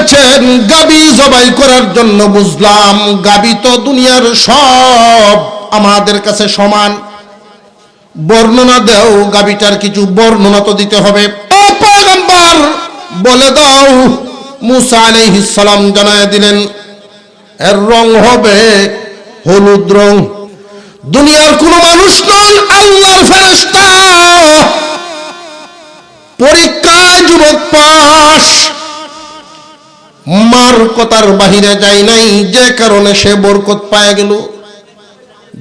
বলেছেন গাবি জবাই করার জন্য। বুঝলাম গাবি তো দুনিয়ার সব আমাদের কাছে সমান। বর্ণনা দাও, গাবিটার কিছু বর্ণনা তো দিতে হবে। ও পয়গম্বর বলে দাও। মুসা আলাইহিস সালাম জানায় দিলেন, এর রং হবে হলুদ রং। দুনিয়ার কোন মানুষ নয়, আল্লাহর ফেরেশতা। পরীক্ষায় যুবক পাস, মার কথার বাহিরে যায় নাই, যে কারণে সে বরকত পায় গেল।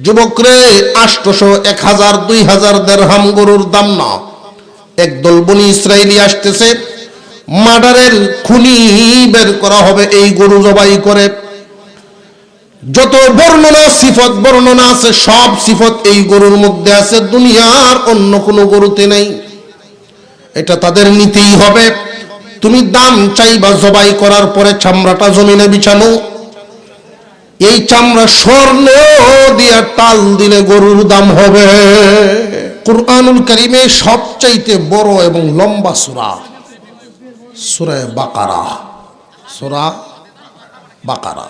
যুবক রে, 800, 1000, 2000 দিরহাম গরুর দাম না। একদল বনি ইসরাইলি আসতেছে, মার্ডারের খুনি বের করা হবে এই গরু জবাই করে। যত বর্ণনা সিফত বর্ণনা আছে, সব সিফত এই গরুর মধ্যে আছে, দুনিয়ার অন্য কোনো গরুতে নেই। এটা তাদের নিতেই হবে। তুমি দাম চাইবা জবাই করার পরে চামড়াটা জমিনে বিছানো। এই চামড়া স্বর্ণ দিয়ে টাল দিলে গরুর দাম হবে। কুরআনুল কারীমে সবচাইতে বড় এবং লম্বা সূরা সূরা বাকারা। সূরা বাকারা।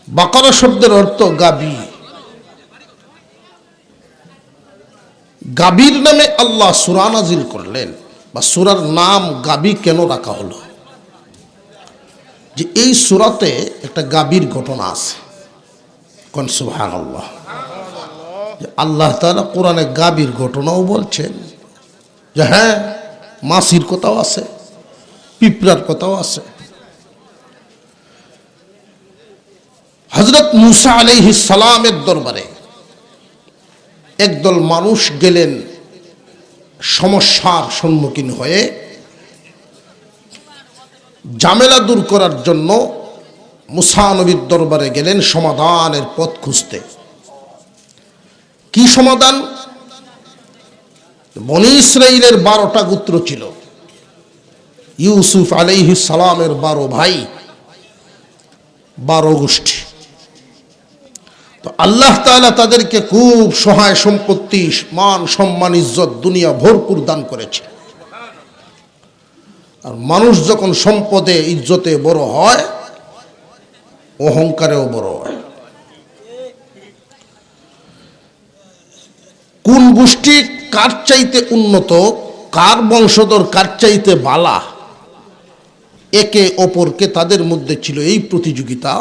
বাকারা শব্দের অর্থ গাবি। গাবির নামে আল্লাহ সূরা নাজিল করলেন, বা সূরার নাম গাবি কেন রাখা হলো? যে এই সূরাতে একটা গাবির ঘটনা আছে। কোন সুবহানাল্লাহ। আল্লাহ তাআলা কোরআনে গাবির ঘটনাও বলছেন, যে হ্যাঁ, মাছির কথাও আছে, পিঁপড়ার কথাও আছে। হযরত মুসা আলাইহিস সালামের দরবারে একদল মানুষ গেলেন সমস্যার সম্মুখীন হয়ে, ঝামেলা দূর করার জন্য মুসা নবীর দরবারে গেলেন সমাধানের পথ খুঁজতে। কি সমাধান? বনি ইসরাইলের 12টা গোত্র ছিল। ইউসুফ আলাইহিস সালামের 12 ভাই, 12 গোষ্ঠী। তো আল্লাহ তাআলা তাদেরকে খুব সহায় সম্পত্তি, মান সম্মান, ইজ্জত, দুনিয়া ভরপুর দান করেছে। আর মানুষ যখন সম্পদে ইজ্জতে বড় হয়, অহংকারেও বড় হয়। কোন গোষ্ঠী কার চাইতে উন্নত, কার বংশধর কার চাইতে বালা, একে অপরকে তাদের মধ্যে ছিল এই প্রতিযোগিতা।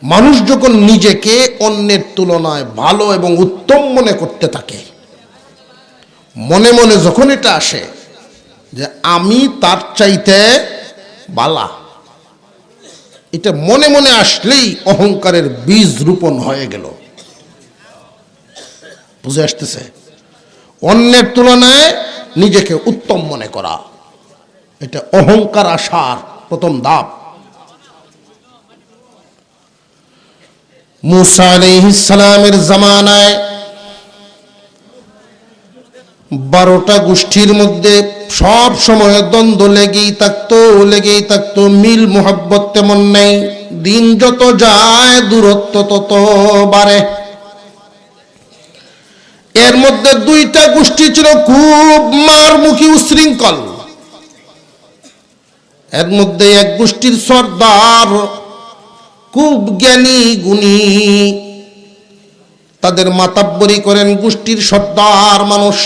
মানুষ যখন নিজেকে অন্যের তুলনায় ভালো এবং উত্তম মনে করতে থাকে, মনে মনে যখন এটা আসে যে আমি তার চাইতে বালা, এটা মনে মনে আসলেই অহংকারের বীজ রোপণ হয়ে গেল। বুঝে আসতেছে? অন্যের তুলনায় নিজেকে উত্তম মনে করা, এটা অহংকার আসার প্রথম ধাপ। মুসা আলাইহিস সালামের জামানায় 12টা গোষ্ঠীর মধ্যে সব সময় দ্বন্দ্ব লেগেই থাকতো। মিল মোহাব্বত তেমন নেই। দিন যত যায় দূরত্ব তত বাড়ে। এর মধ্যে 2টা গোষ্ঠী ছিল খুব মারমুখী উশৃঙ্খল। এর মধ্যে এক গোষ্ঠীর সর্দার খুব জ্ঞানী গুণী, তাদের মাতাব্বরি করেন গোষ্ঠীর সর্দার মানুষ।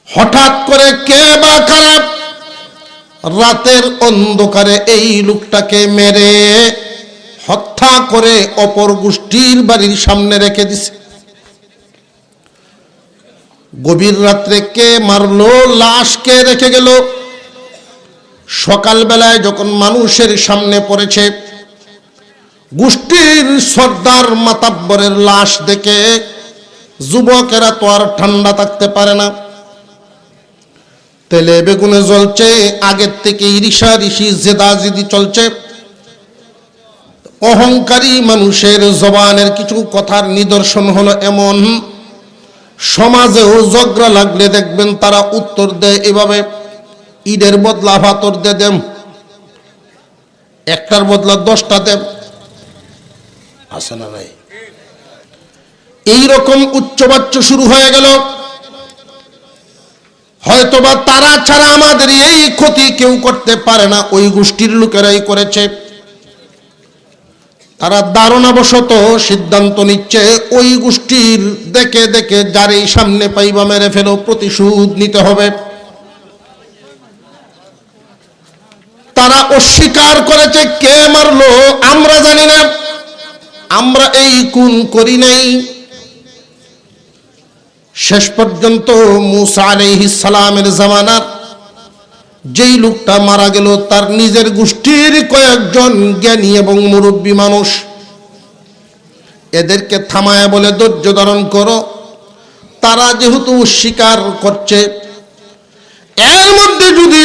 হঠাৎ করে কে বা কারা রাতের অন্ধকারে এই লোকটাকে মেরে হত্যা করে অপর গোষ্ঠীর বাড়ির সামনে রেখে দিছে। গভীর রাত্রে কে মারলো, লাশ কে রেখে গেল? সকালবেলায় যখন মানুষের সামনে পড়েছে, গোষ্ঠীর সর্দার মাতাব্বরের লাশ দেখে যুবকেরা তো আর ঠান্ডা থাকতে পারে না। তেলে বেগুনে জ্বলছে, আগের থেকে ঈর্ষাঋষি জেদাজিদি চলছে। অহংকারী মানুষের জবানের কিছু কথার নিদর্শন হলো এমন, সমাজেও ঝগড়া লাগলে দেখবেন তারা উত্তর দেয় এভাবে, ঈদের বদলা ভাতর দে দেম, একটার বদলা 10টা দেম। আছে না নাই? এইরকম উচ্চবাচ্য শুরু হয়ে গেল। হয়তোবা তারা ছাড়া আমাদের এই ক্ষতি কেউ করতে পারে না, ওই গোষ্ঠীর লোকেরাই করেছে। তারা ধারণাবশত সিদ্ধান্ত নিচ্ছে ওই গোষ্ঠীর দেখে দেখে যারই সামনে পাইবা মেরে ফেলো, প্রতিশোধ নিতে হবে। তারা অস্বীকার করেছে কে মারলো আমরা জানি না, আমরা এই খুন করি নাই। শেষ পর্যন্ত মূসা আলাইহিস সালামের জামানার যেই লোকটা মারা গেল তার নিজের গোষ্ঠীর কয়েকজন জ্ঞানী এবং মুরব্বী মানুষ এদেরকে থামায় বলে ধৈর্য ধারণ করো, তারা যেহেতু অস্বীকার করছে, এর মধ্যে যদি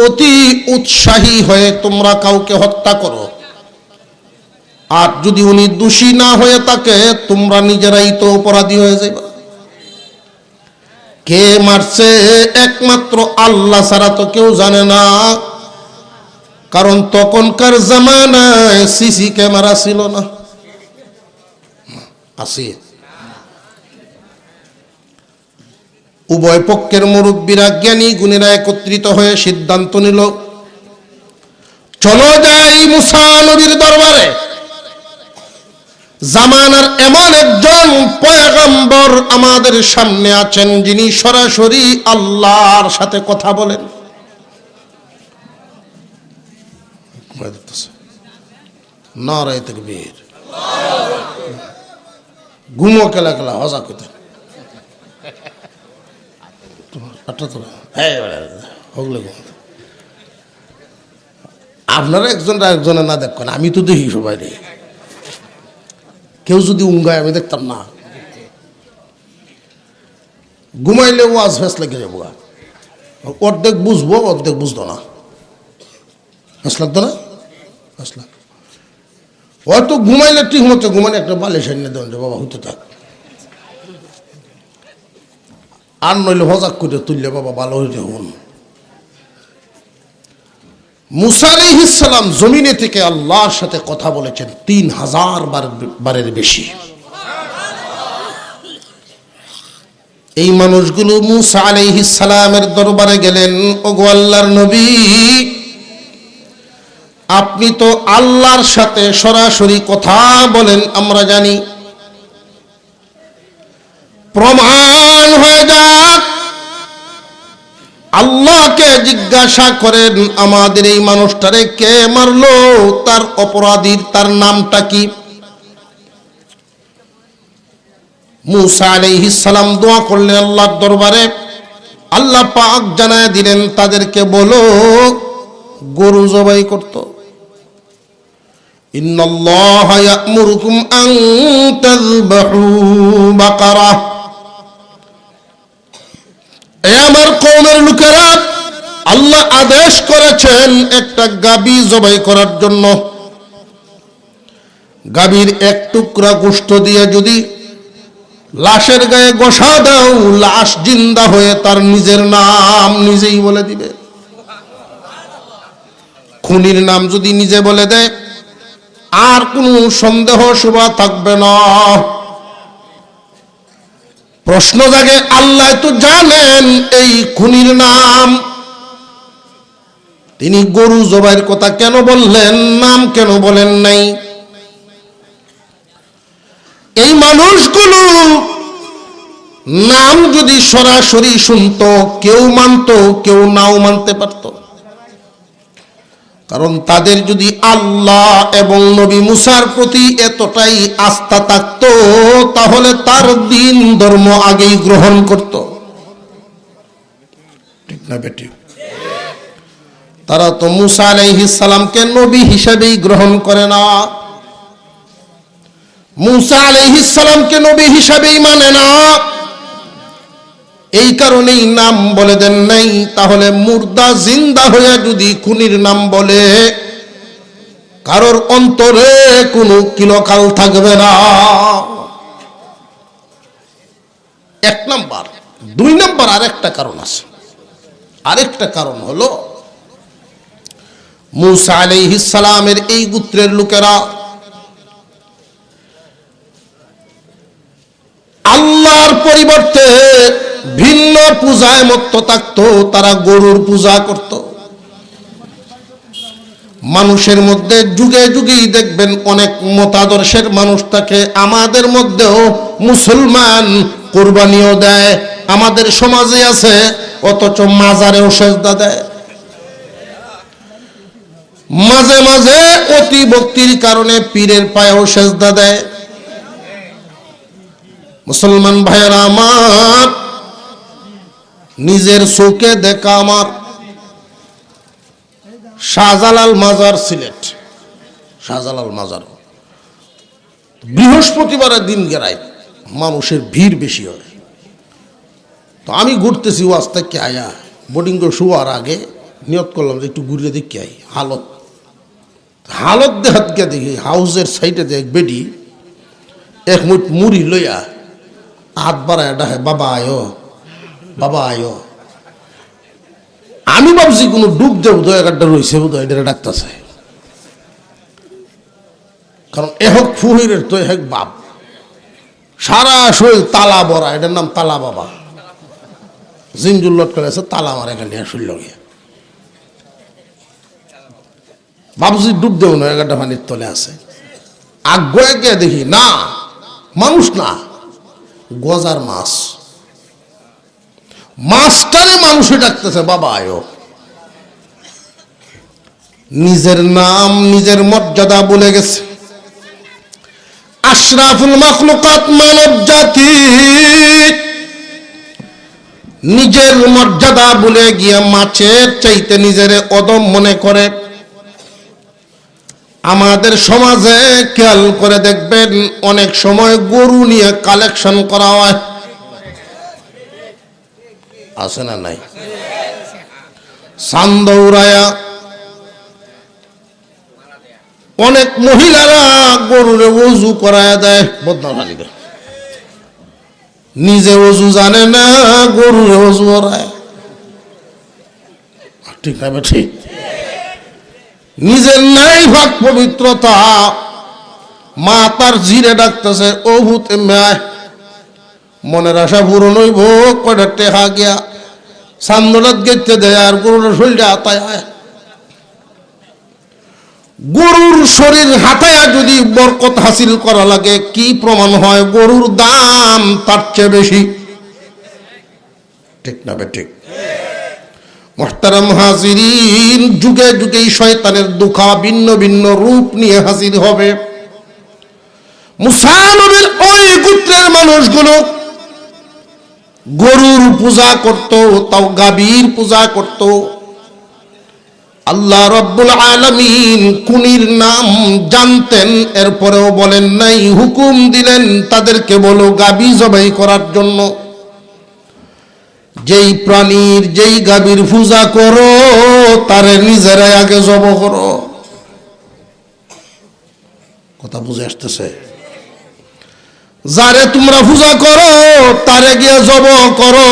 অতি উৎসাহী হয়ে তোমরা কাউকে হত্যা করো, আর যদি উনি দোষী না হয়ে থাকে তোমরা নিজেরাই তো অপরাধী হয়ে যাবে। কে মারছে একমাত্র আল্লাহ ছাড়া তো কেউ জানে না, কারণ তখনকার জামানায় সিসি ক্যামেরা ছিল না। আছে উভয় পক্ষের মুরব্বীরা জ্ঞানী গুণীরা একত্রিত হয়ে সিদ্ধান্ত নিল, চলো যাই মুসা নবীর দরবারে। জামানার এমন একজন পয়গম্বর আমাদের সামনে আছেন যিনি সরাসরি আল্লাহর সাথে কথা বলেন। নারায়ে তাকবীর। ঘুমো কেলা কেলা হজা কইতেন আপনারা একজন একজনে না দেখেন, আমি তো দেখি সবাই। কেউ যদি উঙ্গায় আমি দেখতাম না, ঘুমাইলে ওয়াজ ফেস লেগে যাবো, অর্ধেক বুঝবো অর্ধেক বুঝতো না। ফেস লাগতো না, ফেস লাগ হয়তো ঘুমাইলে ঠিক মতো ঘুমাইলে একটা বালিশ এনে দেবেন যে বাবা হইতে থাক, আর নইলে হজাক করে তুললে বাবা ভালো হইতে হন। মূসা আলাইহিস সালাম জমিনে থেকে আল্লাহর সাথে কথা বলেছেন 3000 বারের বেশি। এই মানুষগুলো মূসা আলাইহিস সালামের দরবারে গেলেন, ওগো আল্লাহর নবী, আপনি তো আল্লাহর সাথে সরাসরি কথা বলেন আমরা জানি, প্রমাণ হয়ে যাক, আল্লাহকে জিজ্ঞাসা করেন আমাদের এই মানুষটারে কে মারলো, তার অপরাধীর তার নামটা কি। মূসা আলাইহিস সালাম দোয়া করলেন আল্লাহর দরবারে, আল্লাহ পাক জানায় দিলেন তাদেরকে বলো গরু জবাই করত। ইন্নাল্লাহা ইয়া'মুরুকুম আন তাযবাহু বাকারা, আমার কওমের লোকেরা, আল্লাহ আদেশ করেছেন একটা গাবী জবাই করার জন্য। গাবীর এক টুকরা গোশত দিয়ে যদি লাশের গায়ে ঘষা দাও, লাশ জিন্দা হয়ে তার নিজের নাম নিজেই বলে দিবে। খুনির নাম যদি নিজে বলে দেয় আর কোনো সন্দেহ শুবা থাকবে না। প্রশ্ন জাগে, আল্লাহ তো জানেন এই খুনির নাম, তিনি গরু জবাইয়ের কথা কেন বললেন, নাম কেন বলেন নাই? এই মানুষগুলো নাম যদি সরাসরি শুনতো, কেউ মানতো কেউ নাও মানতে পারত, কারণ তাদের যদি আল্লাহ এবং নবী মুসার প্রতি এতটাই আস্থা থাকত তাহলে তার দিন ধর্ম আগেই গ্রহণ করত, ঠিক না বেটি? তারা তো মুসা আলাইহিস সালামকে নবী হিসেবেই গ্রহণ করে না, মুসা আলাইহিস সালামকে নবী হিসেবেই মানে না, এই কারণেই নাম বলে দেন নাই। তাহলে মুর্দা জিন্দা হয়ে যদি খুনির নাম বলে, কারোর অন্তরে কোনো কিলকাল থাকবে না। এক নাম্বার। দুই নাম্বার আরেকটা কারণ আছে, আরেকটা কারণ হলো মুসা আলাইহিস সালামের এই গোত্রের লোকেরা আল্লাহর পরিবর্তে ভিন্ন পূজায় মত্ত থাকতো, তারা গরুর পূজা করত। মানুষের মধ্যে যুগে যুগেই দেখবেন অনেক মতাদর্শের মানুষ থাকে। আমাদের মধ্যেও মুসলমান কুরবানিও দেয়, আমাদের সমাজে আছে, অথচ মাজারেও সেজদা দেয়। মাঝে মাঝে অতি ভক্তির কারণে পীরের পায়েও সেজদা দেয়। মুসলমান ভাইয়েরা আমার, নিজের চোখে দেখা আমার শাহজালাল মাজার, সিলেট শাহজালাল মাজার, বৃহস্পতিবারের দিন গেরায় মানুষের ভিড় বেশি হয়। তো আমি ঘুরতেছি ওয়াজ থেকে আয়া, বোর্ডিং করে শোয়ার আগে নিয়ত করলাম যে একটু ঘুরে দেখি আই হালত দেখাত গিয়া দেখি হাউসের সাইডে দেখ বেডি এক মুঠ মুড়ি লইয়া হাত বাড়ায় ডাকে, বাবা আয়ো, বাবা আয়ো। আমি ভাবছি কোনো ডুব দেব তো একটা রয়েছে বোধ এটা ডাকতেছে, কারণ এহক ফুহিরের তো এহক বাপ, সারা শরীর তালা বড়া, এটার নাম তালা বাবা। জিনজুল্লট করে আছে, তালা মারে খালি শরীর গিয়া। ভাবছি ডুব দেব না, একটা পানির তলে আছে। আগ্রহে গিয়ে দেখি না, মানুষ না, গজার মাছ। মাছটারে মানুষে ডাকতেছে, বাবা আয়ো। নিজের নাম, নিজের মর্যাদা বলে গেছে। আশরাফুল মাখলুকাত, মানব জাতি নিজের মর্যাদা বলে গিয়ে মাছের চাইতে নিজের অদম মনে করে। আমাদের সমাজে খেয়াল করে দেখবেন অনেক সময় গরু নিয়ে কালেকশন করা হয়, আছে না নাই? চান্দৌরায়া অনেক মহিলারা গরুরে ওযু করায় দেয়, বদনাখালীতে নিজে ওযু জানে না, গরুরে ওযু করায়। ঠিক না ঠিক? নিজের নাই ভাগ পবিত্রতা, মা তার জিরে ডাকতেছে, ও ভূতে মেয় মনের আশা পূরণ হইব, কয়টা টেকা গিয়া সান্দোলাত গেতে দেয়, আর গরুর শরীরটা হাতায়। গরুর শরীর হাতায়া যদি বরকত হাসিল করা লাগে, কি প্রমাণ হয়? গরুর দাম তার চেয়ে বেশি। ঠিক না ঠিক? মুহতারাম হাজিরিন, যুগে যুগেই শয়তানের দুখা ভিন্ন ভিন্ন রূপ নিয়ে হাজির হবে। মুসা নবীর ওই গোত্রের মানুষগুলো গরুর পূজা করত, তাও গাভীর পূজা করত। আল্লাহ রব্বুল আলামিন কুনির নাম জানতেন, এরপরেও বলেন নাই, হুকুম দিলেন তাদেরকে বলো গাভী জবাই করার জন্য। যেই প্রাণীর, যেই গাভীর পূজা করো, তারে নিজেরাই আগে জব করো। কথা বুঝে আসতেছে? যারে তোমরা পূজা করো তারে গিয়ে জব করো।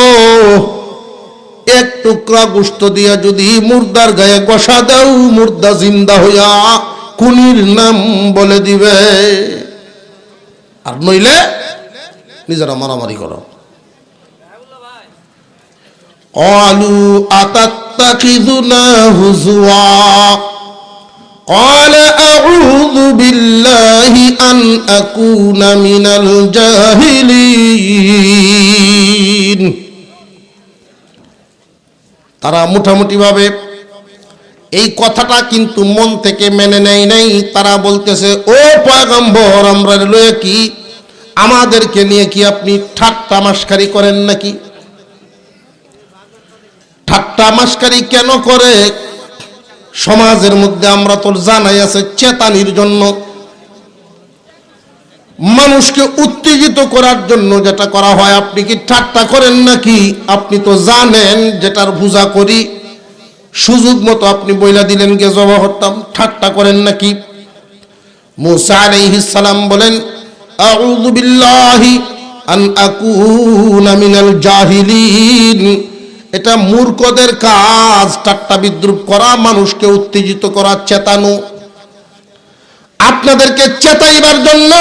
এক টুকরা গোশত দিয়া যদি মুর্দার গায়ে গোসা দাও, মুর্দা জিন্দা হইয়া কুনির নাম বলে দিবে, আর নইলে নিজেরা মারামারি করো। ক্বালু আতাত্তাখিযুনা হুজুয়া ক্বালা আউযু বিল্লাহি আন আকুনা মিনাল জাহিলিন। তারা মোটামুটি ভাবে এই কথাটা কিন্তু মন থেকে মেনে নেয় নাই। তারা বলতেছে, ও পয়গম্বর, আমরা লয়ে কি, আমাদেরকে নিয়ে কি আপনি ঠাট্টা মাস্কারি করেন নাকি? ঠাট্টা মাস্কারি কেন করে? সমাজের মধ্যে আমরা তো জানাই আছে চেতানির জন্য, মানুষকে উত্তেজিত করার জন্য যেটা করা হয়। আপনি কি ঠাট্টা করেন নাকি? আপনি তো জানেন যেটার পূজা করি, সুযোগ মতো আপনি বইলা দিলেন গে জবাব করতাম, ঠাট্টা করেন নাকি? মুসা আলাইহিস সালাম বলেন, আউযু বিল্লাহি আন আকুনা মিনাল জাহিলিন। এটা মূর্খদের কাজ, ঠাট্টা বিদ্রুপ করা, মানুষকে উত্তেজিত করা, চেতানো। আপনাদেরকে চেতাইবার জন্য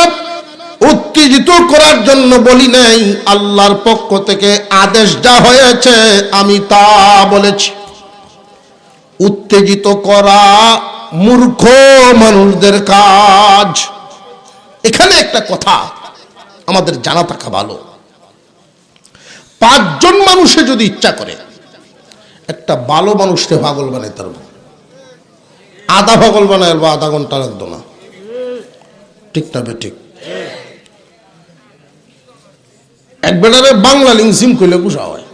উত্তেজিত করার জন্য বলি নাই, আল্লাহর পক্ষ থেকে আদেশ যা হয়েছে আমি তা বলেছি। উত্তেজিত করা মূর্খ মানুষদের কাজ। এখানে একটা কথা আমাদের জানা থাকা ভালো, 5 জন মানুষে যদি ইচ্ছা করে একটা ভালো মানুষকে পাগল বানাইতে পারবো, আধা পাগল বানায় বা আধা ঘন্টা লাগতো না। ঠিক না ঠিক? এক বেটারে বাংলা লিঙ্কসিম কইলে গুসা হয়,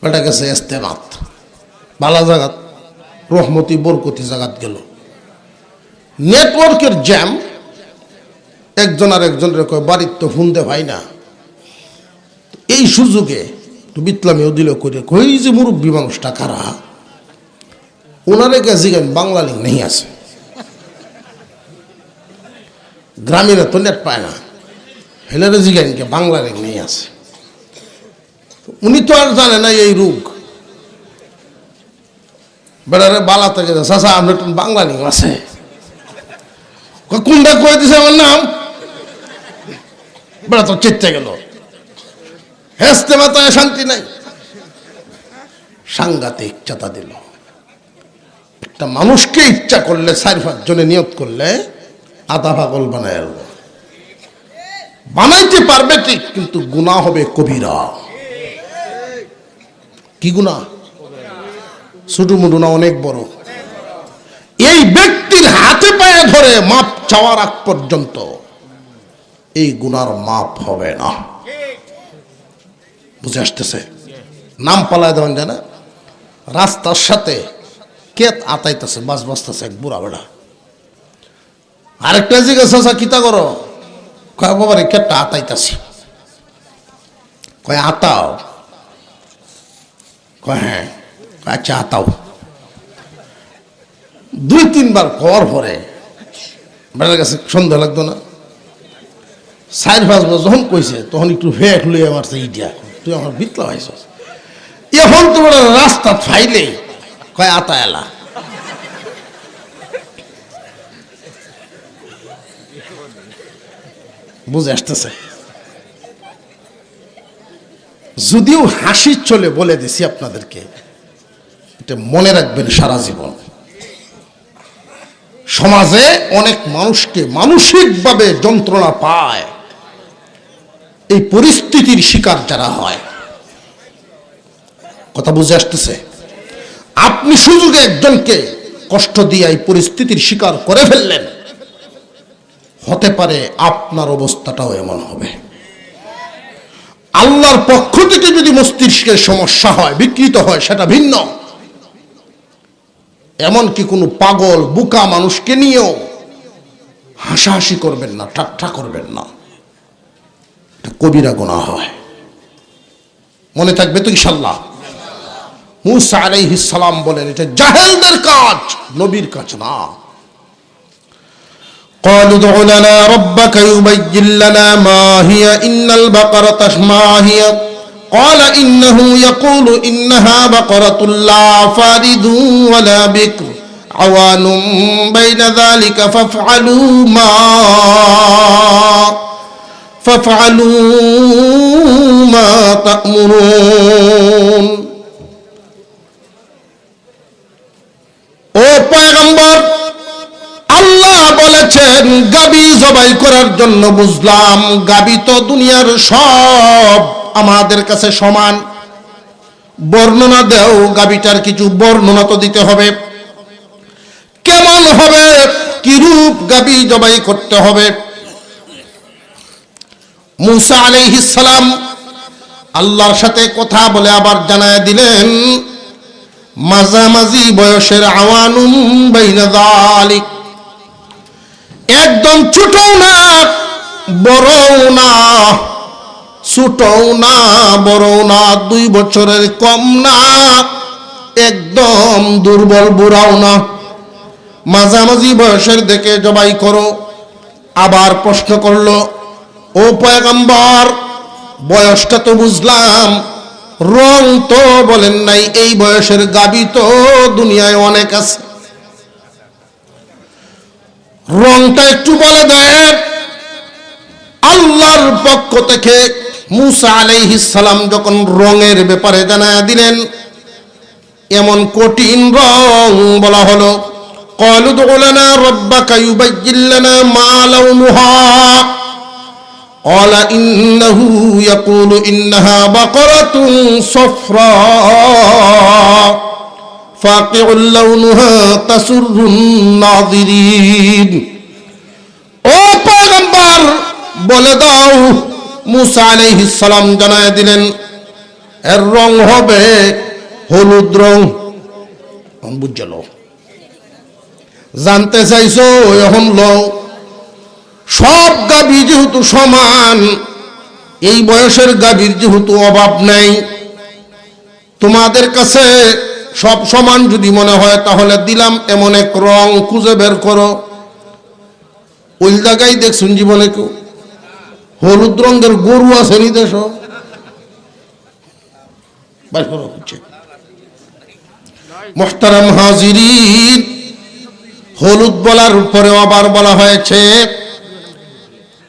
বেটা গেছে ইস্তেমাত বালা জাগাত, রহমতি বরকতি জাগাত গেল, নেটওয়ার্কের জ্যাম, একজন আর একজনের কয় বাড়ির তো ফোন দে ভাই না। এই সুযোগে বিতলামিও দিল করে কই যে মুরব্বী মানুষটা কারা, ওনারে কাছে বাংলা লিঙ্ক নেই আছে, গ্রামীণ তো নেট পায় না, হেলারে জিগাইনকে বাংলা লিঙ্ক নেই আছে। উনি তো আর জানে না এই রোগ। বেড়ারে বালা থেকে চাচা আমরা বাংলা লিঙ্ক আছে, কোনটা কয়ে দিছে আমার নাম, বেড়া তো চেতে গেল, হেসতে মাথায় শান্তি নাই, সাংঘাতিক চাতা দিল। একটা মানুষকে ইচ্ছা করলে 4-5 জনে নিয়ত করলে আধা পাগল বানায় বানাইতে পারবে ঠিক, কিন্তু গুনাহ হবে কবিরা। কি গুনাহ? ছোট মুটো না অনেক বড়। এই ব্যক্তির হাতে পায়ে ধরে মাপ চাওয়ার আগ পর্যন্ত এই গুনার মাপ হবে না। বুঝে আসতেছে? নাম পালায় দেওয়ান জানা, রাস্তার সাথে কেত আতাইতেছে, বাস বাসতেছে এক বুড়া বেড়া, আরেকটা জিজ্ঞাসা কিতা করো, কয় বাবারে কেটটা আতাইতাছি, কয় আতাও, কয় হ্যাঁ, আচ্ছা আতাও। 2-3 বার কর পরে বেড়ার কাছে সন্দেহ লাগতো না। 4-5 বার যখন কইছে তখন একটু ফেক লইয়া মারছে, ইডিয়া তুই আমার বিতলা হয়েছ, এখন তো রাস্তা ফাইলে কয় আতা এলা। বুঝে আসতেছে? যদিও হাসি চলে বলে দিছি আপনাদেরকে, এটা মনে রাখবেন সারা জীবন। সমাজে অনেক মানুষকে মানসিকভাবে যন্ত্রণা পায় এই পরিস্থিতির শিকার যারা হয়। কথা বুঝে আসতেছে? আপনি সুযোগে একজনকে কষ্ট দিয়ে এই পরিস্থিতির শিকার করে ফেললেন, হতে পারে আপনার অবস্থাটাও এমন হবে। আল্লাহর পক্ষ থেকে যদি মস্তিষ্কের সমস্যা হয়, বিকৃত হয়, সেটা ভিন্ন। এমনকি কোনো পাগল বুকা মানুষকে নিয়েও হাসাহাসি করবেন না, ঠাট্টা করবেন না, এটা কবিরা গুনাহ হয়। মনে থাকবে তো ইনশাআল্লাহ? মুসা আলাইহিস সালাম বলেন এটা জাহেলদের কাজ, নবীর কাজ না। قالوا ادع لنا ربك يبين لنا ما هي إن البقرة ما هي قال إنه يقول إنها بقرة لا فارض ولا بكر عوان بين ذلك فافعلوا ما تأمرون। ও পয়গম্বর, আল্লাহ বলেছেন গাবি জবাই করার জন্য, বুঝলাম গাবি তো দুনিয়ার সব আমাদের কাছে সমান। বর্ণনা দেও, গাবিটার কিছু বর্ণনা তো দিতে হবে, কেমন হবে, কি রূপ গাবি জবাই করতে হবে। মুসা আলাইহিস সালাম আল্লাহর সাথে কথা বলে আবার জানায় দিলেন মাঝামাঝি বয়সের, আওয়ানুম বাইনা যালিক, একদম ছোটও না বড়ও না, ছোটও না বড়ও না, 2 বছরের কম না, একদম দুর্বল বুড়াও না, মাঝামাঝি বয়সের দেখে জবাই করো। আবার প্রশ্ন করলো, ও পয়গম্বর বয়সটা তো বুঝলাম, রং তো বলেন নাই, এই বয়সের গাবি তো দুনিয়ায় অনেক আছে। রংটা একটু বলে দেন। আল্লাহর পক্ষ থেকে মুসা আলাইহিস সালাম যখন রঙের ব্যাপারে জানায়া দিলেন, এমন কঠিন রং বলা হলো, ক্বালু দু'ু লানা রাব্বাকা ইউবায়্যিন লানা মা লাউনুহা ক্বালা ইন্নাহু ইয়াকুলু ইন্নাহা বাকারাতুন সাফরা ফাকিউল লাউনুহা তাসুররুন নাযিরিন। ও পয়গম্বর, বলে দাও। মুসা আলাইহিস সালাম জানায় দিলেন, এর রং হবে হলুদ রং। বুঝল? জানতে চাইছো? এখন লও, সব গাভী যেহেতু সমান, এই বয়সের গাভীর যেহেতু অভাব নাই, তোমাদের কাছে সব সমান যদি মনে হয় তাহলে দিলাম এমন এক রং, খুঁজে বের করো। ওই জায়গায় দেখছুন জীবনে কেউ হলুদ রঙের গরু আছে নি? দেশ মুহতারাম হাজিরিন, হলুদ বলার পরে আবার বলা হয়েছে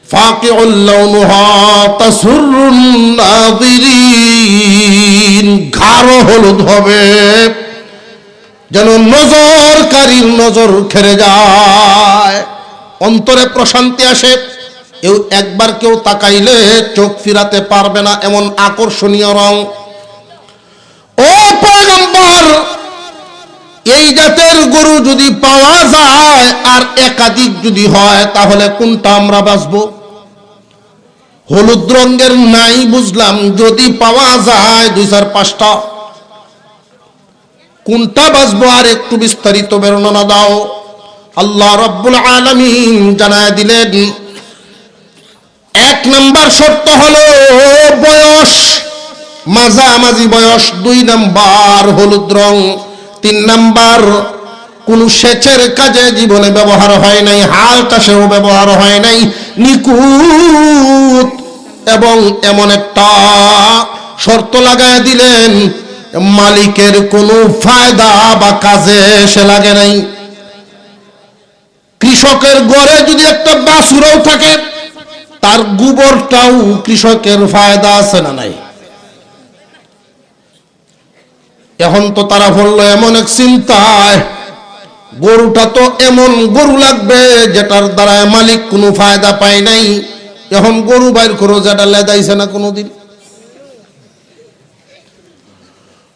ফাকিউল লাউনুহা তাসুররুন নাযিরিন, গাঢ় হলুদ হবে যেন নজরকারীর নজর খেরে যায়, অন্তরে প্রশান্তি আসে। একবার কেউ তাকাইলে চোখ ফিরাতে পারবে না, এমন আকর্ষণীয় রং। ও পয়গম্বর, এই জাতের গরু যদি পাওয়া যায় আর একাধিক যদি হয় তাহলে কোনটা আমরা বাঁচবো? হলুদ রঙের নাই বুঝলাম, যদি পাওয়া যায় 2-4-5টা, কোনটা বাঁচবো? আর একটু বিস্তারিত বর্ণনা দাও। আল্লাহ রাব্বুল আলামিন জানায় দিলেন, 1 নাম্বার শর্ত হলো বয়স, মাঝামাঝি বয়স। 2 নাম্বার হলুদ রং। 3 নাম্বার কোন সেচের কাজে জীবনে ব্যবহার হয় নাই, হাল চাষেও ব্যবহার হয় নাই, নিখুঁত। এবং এমন একটা শর্ত লাগায় দিলেন, মালিকের কোনো ফায়দা বা কাজে সে লাগে নাই। কৃষকের ঘরে যদি একটা বাছুরও থাকে, তার গোবরটাও কৃষকের ফায়দা আছে না নাই? এখন তো তারা বললো এমন এক চিন্তায়, গরুটা তো এমন গরু লাগবে যেটার দ্বারা মালিক কোনো ফায়দা পায় নাই। এখন গরু বাইর করো যেটা লেদাইছে না কোনোদিন,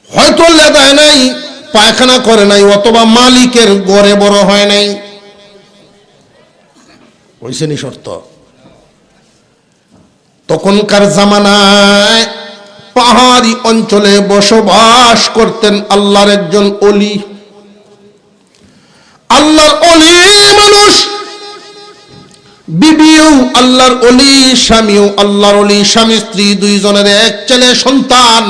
হয়তো লেদায় নাই, পায়খানা করে নাই, অথবা মালিকের গড়ে বড় হয় নাই। ওইসেনি শর্ত। তখনকার জামানায় পাহাড়ি অঞ্চলে বসবাস করতেন আল্লাহর একজন ওলি। আল্লাহর ওলি মানুষ, বিবিও আল্লাহর ওলি, স্বামীও আল্লাহর ওলি, স্বামী স্ত্রী 2 জনের এক ছেলে সন্তান।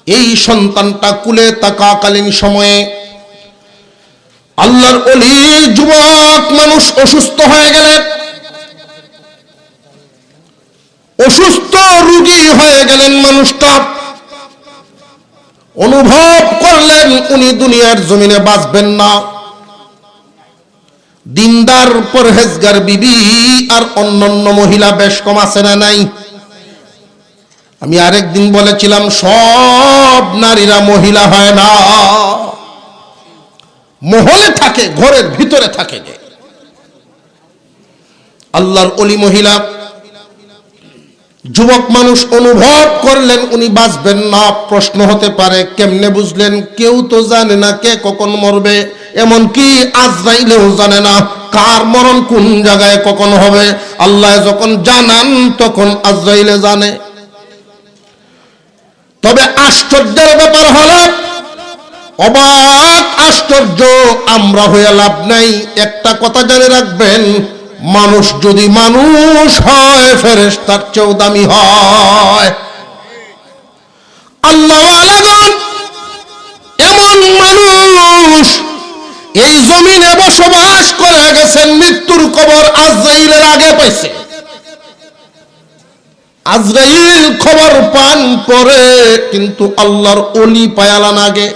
এই সন্তানটা কুলে থাকাকালীন সময়ে আল্লাহর ওলি যুবক মানুষ অসুস্থ হয়ে গেলেন, অসুস্থ রোগী হয়ে গেলেন। মানুষটা অনুভব করলেন উনি দুনিয়ার জমিনে বাঁচবেন না। দিনদার পরহেজগার বিবি আর অন্যান্য মহিলা বেশ কম আছে না নাই? আমি আরেকদিন বলেছিলাম সব নারীরা মহিলা হয় না, মহলে থাকে, ঘরের ভিতরে থাকে। আল্লাহর ওলি মহিলা যুবক মানুষ অনুভব করলেন উনি বাঁচবেন না। প্রশ্ন হতে পারে কেমনে বুঝলেন? কেউ তো জানে না কে কখন মরবে, এমনকি আজরাইলেও জানে না কার মরণ কোন জায়গায় কখন হবে। আল্লাহ যখন জানান তখন আজরাইলে জানে। তবে আশ্চর্যের ব্যাপার হলো, অবাক আশ্চর্য, আমরা হয়ে লাভ নাই। একটা কথা জেনে রাখবেন, মানুষ যদি মানুষ হয় ফেরেশতার চেয়েও দামি হয়। আল্লাহ এমন মানুষ এই জমিনে বসবাস করে গেছেন, মৃত্যুর খবর আজরাইলের আগে পাইছে। আজরাইল খবর পান পরে, কিন্তু আল্লাহর ওলি পায়ালান আগে।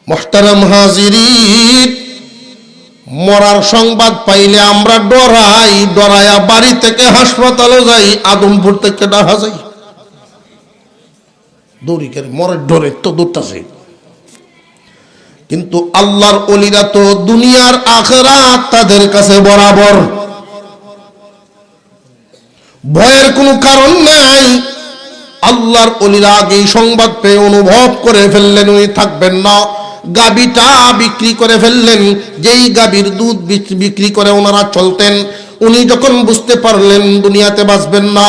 মুহতারাম হাজিরিন, মরার সংবাদ পাইলে আমরা ডরাই, ডরাইয়া বাড়ি থেকে হাসপাতালে যাই, আদমপুর থেকে ঢাকা যাই, দৌড়ি করে মরার ডরে তো দৌড়তাছে। কিন্তু আল্লাহর ওলিরা তো দুনিয়ার আখিরাত তাদের কাছে বরাবর, ভয়ের কোনো কারণ নাই। আল্লাহর ওলিরা আগেই সংবাদ পেয়ে অনুভব করে ফেললেন উনি থাকবেন না, গাভীটা বিক্রি করে ফেললেন। যেই গাভীর দুধ বিক্রি করে ওনারা চলতেন, উনি যখন বুঝতে পারলেন দুনিয়াতে বাঁচবেন না,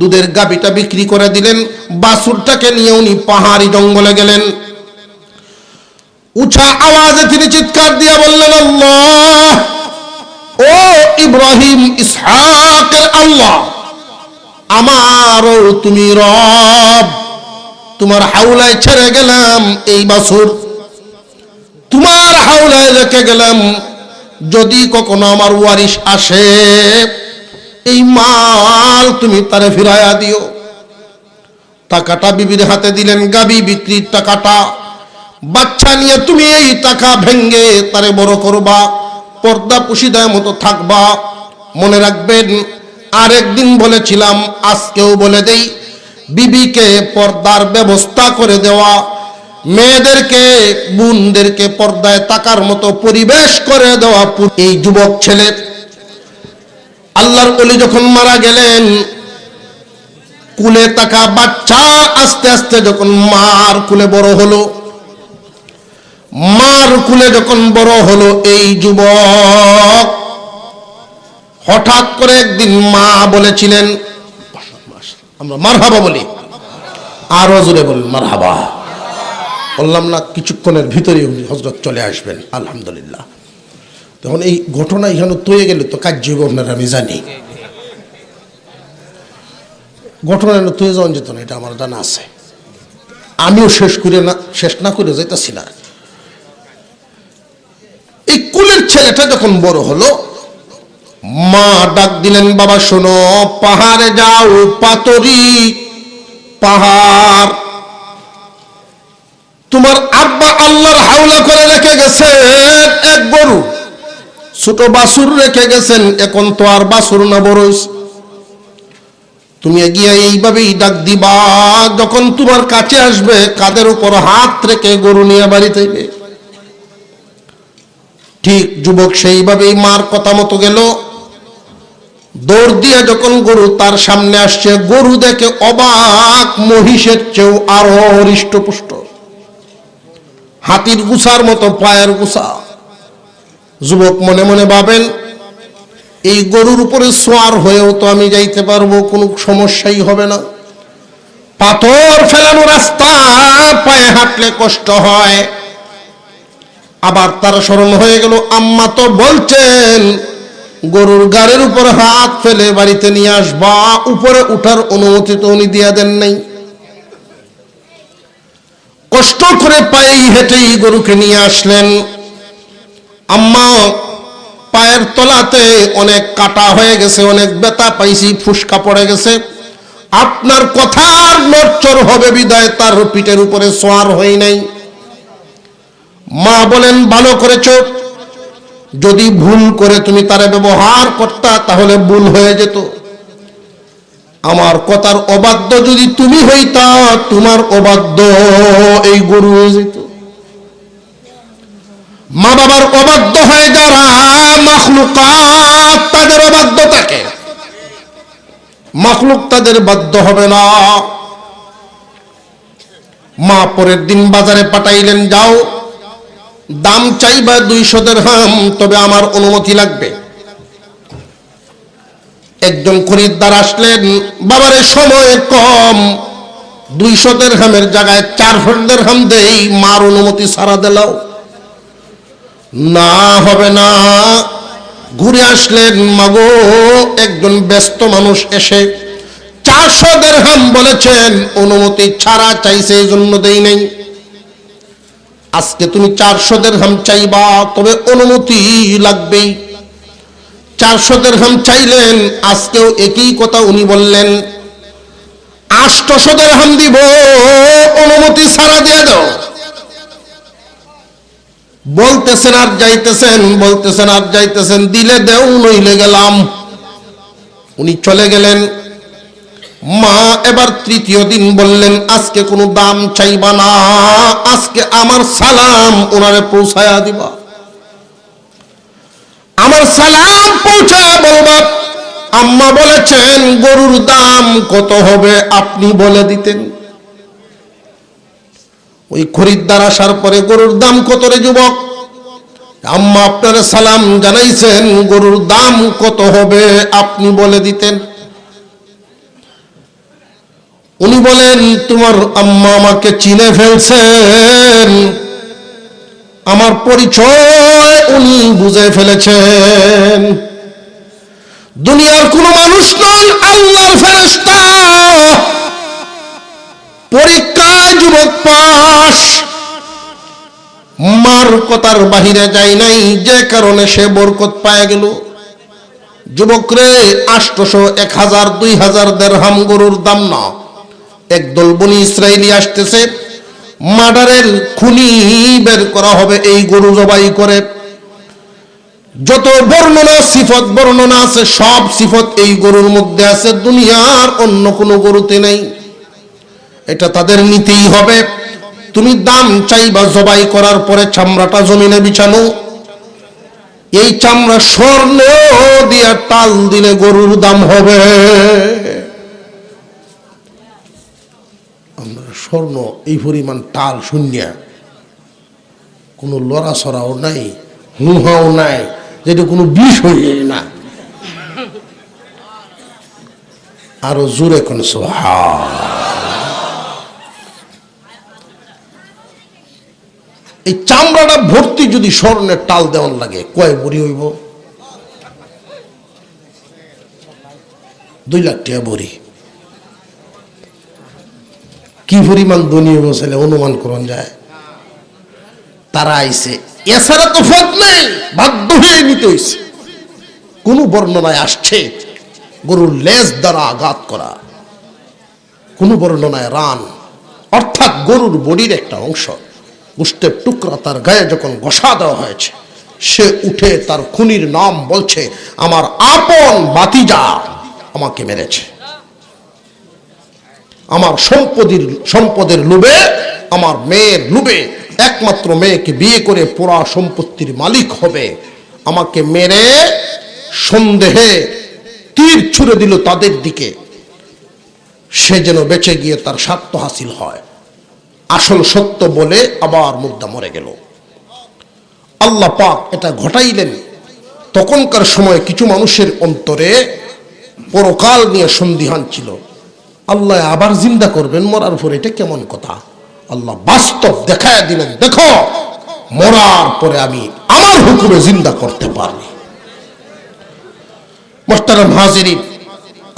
দুধের গাভীটা বিক্রি করে দিলেন। বাছুরটাকে নিয়ে উনি পাহাড়ি জঙ্গলে গেলেন। উঁচা আওয়াজে তিনি চিৎকার দিয়ে বললেন, আল্লাহ, ও ইব্রাহিম ইসহাকের আল্লাহ, আমারও তুমি রব, তোমার হাওলায় ছেড়ে গেলাম এই বাছুর, তোমার হাওলায় রেখে গেলাম, যদি কখনো আমার ওয়ারিশ আসে এই মাল তুমি তারে ফিরাইয়া দিও। টাকাটা বিবির হাতে দিলেন, গাবি বিক্রির টাকাটা। বাচ্চা নিয়ে তুমি এই টাকা ভেঙ্গে তারে বড় করবা, পর্দা পুশিদার মতো থাকবা। মনে রাখবেন, আরেকদিন বলেছিলাম, আজকেও বলে দেই, বিবিকে পর্দার ব্যবস্থা করে দেওয়া, মেয়েদেরকে বোনদেরকে পর্দায় তাকার মতো পরিবেশ করে দেওয়া। এই যুবক ছেলে আল্লাহর ওলি যখন মারা গেলেন, কুলে থাকা বাচ্চা আস্তে আস্তে যখন মার কুলে বড় হলো, মার কুলে যখন বড় হলো, এই যুবক হঠাৎ করে একদিন মা বলেছিলেন, আমরা মারহাবা বলি, আরো জোরে বলুন মারহাবা। বললাম না কিছুক্ষণের ভিতরে হযরত চলে আসবেন, আলহামদুলিল্লাহ। তখন এই ঘটনা এখানে তৈরি গেলে তো কার্য আপনারা আমি জানি, ঘটনা তৈরি যাওয়া যেত না, এটা আমার জানা আছে। আমিও শেষ না করে যাইতেছি না। এই কুলের ছেলেটা যখন বড় হলো, মা ডাক দিলেন, বাবা শোনো, পাহাড়ে যাও, পাতরি পাহাড়, তোমার আব্বা আল্লাহর হাওলা করে রেখে গেছেন এক গরু, ছোট বাছুর রেখে গেছেন, এখন তো আর বাছুর না বড় হইছে। তুমি গিয়ে এইভাবেই ডাক দিবা, যখন তোমার কাছে আসবে কাদের উপর হাত রেখে গরু নিয়ে বাড়িতে যাবে। ঠিক যুবক সেইভাবেই মার কথা মতো গেল। দৌড় দিয়ে যখন গরু তার সামনে আসছে, গরু দেখে অবাক, মহিষের চেয়েও আরো হৃষ্টপুষ্ট, হাতির গুছার মতো পায়ের গুছা। যুবক মনে মনে ভাবেন, এই গরুর উপরে সোয়ার হয়েও তো আমি যাইতে পারবো, কোনো সমস্যাই হবে না। পাথর ফেলানো রাস্তা, পায়ে হাঁটলে কষ্ট হয়। আবার তার স্মরণ হয়ে গেল, আম্মা তো বলছেন গরুর গাড়ির উপর হাত ফেলে বাড়িতে নিয়ে আসবা, উপরে উঠার অনুমতি তো উনি দিয়ে দেন নাই। কষ্ট করে পায়েই হেঁটেই গরুকে নিয়ে আসলেন। আম্মা, পায়ের তলাতে অনেক কাটা হয়ে গেছে, অনেক ব্যথা পাইছি, ফুসকা পড়ে গেছে, আপনার কথার নড়চড় হবে বিদায় তার পিঠের উপরে সোয়ার হই নাই। মা বলেন, ভালো করেছো, যদি ভুল করে তুমি তারে ব্যবহার করতা তাহলে ভুল হয়ে যেত। আমার কথার অবাধ্য যদি তুমি হইতা, তোমার অবাধ্য এই গরু হয়ে যেত। মা বাবার অবাধ্য হয় যারা মাখলুকাত, তাদের অবাধ্য থাকে, মাখলুক তাদের বাধ্য হবে না। মা পরের দিন বাজারে পাঠাইলেন, যাও, দাম চাইবা 200 দিরহাম, তবে আমার অনুমতি লাগবে। একজন খরিদ্দার আসলেন, বাবারে সময় কম, 200 দিরহামের জায়গায় 400 দিরহাম দেই, মার অনুমতি ছাড়া দিলাও। না, হবে না। ঘুরে আসলেন, মাগো, একজন ব্যস্ত মানুষ এসে 400 দিরহাম বলেছেন, অনুমতি ছাড়া চাইছে, এই জন্য দেই নাই। আজকে তুমি 400 দিরহাম চাইবা, তবে অনুমতি লাগবেই। 400 দিরহাম চাইলেন, আজকেও একই কথা উনি বললেন, 800 দিরহাম দিব, অনুমতি ছাড়া দিয়ে দাও। বলতেছেন আর যাইতেছেন, বলতেছেন আর যাইতেছেন, দিলে দেও নইলে গেলাম। উনি চলে গেলেন। মা এবার তৃতীয় দিন বললেন, আজকে কোনো দাম চাইবা না, আজকে আমার সালাম ওনারে পৌঁছায়া দিবা, আমার সালাম পৌঁছায়া বলবা আম্মা বলেছেন গরুর দাম কত হবে আপনি বলে দিতেন। ওই খরিদ্দার আসার পরে গরুর দাম কত রে যুবক? আম্মা আপনারা সালাম জানাইছেন, গরুর দাম কত হবে আপনি বলে দিতেন। উনি বলেন তোমার আম্মা আমাকে চিনে ফেলছেন, আমার পরিচয় উনি বুঝে ফেলেছেন। দুনিয়ার কোন মানুষ নন, আল্লাহর ফেরেশতা। পরীক্ষায় যুবক পাস, মার কথার বাহিরে যায় নাই, যে কারণে সে বরকত পায় গেল। যুবক রে, 800, 1000, 2000 দিরহাম গরুর দাম না। একদল বনি ইসরাইলি আসতেছে, মার্ডারের খুনি বের করা হবে এই গরু জবাই করে। যত বর্ণনা সিফত বর্ণনা আছে, সব সিফত এই গরুর মধ্যে আছে, দুনিয়ার অন্য কোনো গরুতে নেই। এটা তাদের নিতেই হবে। তুমি দাম চাইবা, জবাই করার পরে চামড়াটা জমিনে বিছানো, এই চামড়া স্বর্ণ দিয়ে টাল দিলে গরুর দাম হবে। আমরা স্বর্ণ এই পরিমাণ টাল শূন্য, কোনো লড়াছড়াও নাই, হুহাও নাই, যেটা কোনো বিষ হয়ে যায় না। আরো জোরে কোন সুবহান। এই চামড়াটা ভর্তি যদি স্বর্ণের টাল দেওয়ার লাগে, কয় বড়ি হইব? 2 লাখ টাকা বড়ি। কি পরিমাণ ধনী হইব ছেলে অনুমান করন যায়। তারা আইছে, এছাড়া তো পথ নেই, বাধ্য হয়ে নিতে হইছে। কোন বর্ণনায় আসছে গরুর লেজ দ্বারা আঘাত করা, কোন বর্ণনায় রান, অর্থাৎ গরুর বডির একটা অংশ, গোশতের টুকরা তার গায়ে যখন ঘষা দেওয়া হয়েছে, সে উঠে তার খুনির নাম বলছে, আমার আপন ভাতিজা আমাকে মেরেছে, আমার সম্পদের লোভে, আমার মেয়ের লোভে, একমাত্র মেয়েকে বিয়ে করে পুরা সম্পত্তির মালিক হবে, আমাকে মেরে সন্দেহে তীর ছুড়ে দিল তাদের দিকে, সে যেন বেঁচে গিয়ে তার স্বার্থ হাসিল হয়। আসল সত্য বলে আবার মুদ্দা মরে গেল। আল্লাহ পাক এটা ঘটাইলেন। তখনকার সময় কিছু মানুষের অন্তরে পরকাল নিয়ে সন্দিহান ছিল। আল্লাহ আবার জিন্দা করবেন মরার পরে, এটা কেমন কথা? আল্লাহ বাস্তব দেখায় দিলেন, দেখো মরার পরে আমি আমার হুকুমে জিন্দা করতে পারি। মুহতারাম হাজিরিন,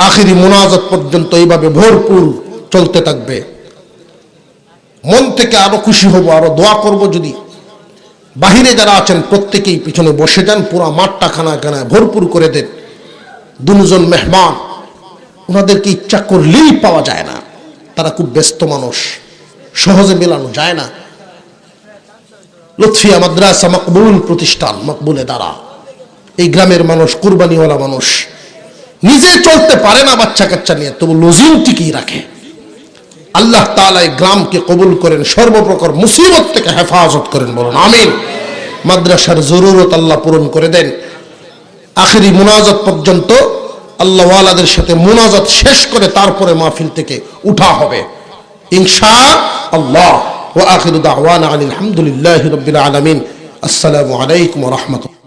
আখিরি মুনাজাত পর্যন্ত এইভাবে ভরপুর চলতে থাকবে। মন থেকে আরো খুশি হব, আরো দোয়া করব। যদি বাহিরে যারা আছেন প্রত্যেকেই পিছনে বসে যান, পুরা মাঠটা খানায় খানায় ভরপুর করে দেন। 2 মেহমান, ওনাদেরকে ইচ্ছা করলেই পাওয়া যায় না, তারা খুব ব্যস্ত মানুষ, সহজে মেলানো যায় না। লুৎফিয়া মাদ্রাসা মকবুল প্রতিষ্ঠান, মকবুলে দ্বারা এই গ্রামের মানুষ কুরবানিওয়ালা মানুষ, নিজে চলতে পারে না বাচ্চা কাচ্চা নিয়ে, তবু লজিম টিকিয়ে রাখে। আল্লাহ তাআলা এই গ্রামকে কবুল করেন, সর্বপ্রকার মুসিবত থেকে হেফাজত করেন, বলুন আমিন। মাদ্রাসার জরুরত আল্লাহ পূরণ করে দেন। আখিরি মুনাজাত পর্যন্ত আল্লাহ ওয়ালাদের সাথে মুনাজাত শেষ করে তারপরে মাহফিল থেকে উঠা হবে ইনশাআল্লাহ। ওয়া আখিরু দাওয়ানা আলহামদুলিল্লাহি রাব্বিল আলামিন। আসসালামু আলাইকুম ওয়া রাহমাতুল্লাহ।